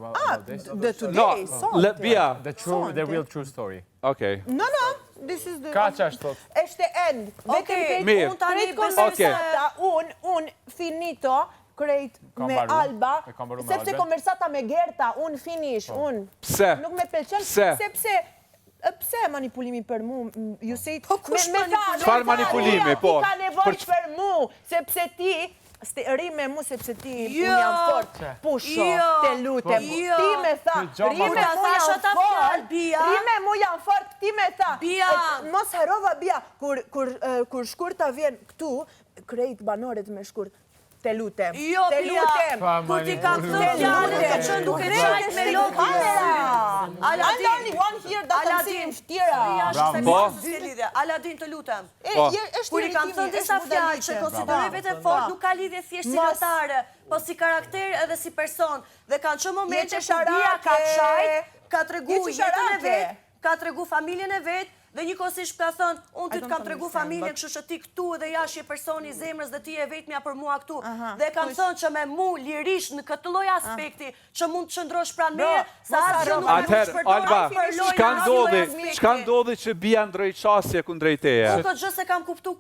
about this? The today, sonte. Bia. The real true story. Okay. No, this is the... Ka që është thot? Është end. Vetëm mirë. unë tani konversata, unë finito, krejt me mbaru. Alba, E kam mbaru me sepse Albin. konversata me Gerta, unë finish, unë. Pse? Nuk me pëlqen, Pse? Pse manipulimi për mu, ju se... kush Çfarë manipulimi, po? Ti ka nevojë për mu, sepse ti... Ri me mu sepse ti unë jam fort, pusho, te lutem. Ti me tha, ri me mu jam fort, ri me mu jam fort, ti me tha. Mos harova, Bia, kur shkurta vjen këtu, krejt banoret me shkurt. Te lutem. Jo, Bia, ku ti kam thënë fjallën të qënë duke qajt me lodhje. I'm the only one here that can see in shtira. Aladin, të lutem. Kur i kam thënë disa fjallë që konsideroj vete fort, nuk ka lidhje thjesht si lotare, po si karakter edhe si person. Dhe kanë që momente që Bia ka qajt, ka të regu jetën e vetë, ka të regu familjen e vetë, dhe një kosisht ka thënë, unë ty të kam të regu familjen, kështu që ti këtu edhe jash je personi zemrës dhe ti e vetëmja për mua këtu. Dhe kam thënë që me mu lirish në këtë lloj aspekti, që mund të qëndrosh pranë meje, sa asgjë nuk mund të shpërdor për lojë. Çka ndodhi që Bia ndroi çësje kundrejt teje? Këtë gjë se kam kuptu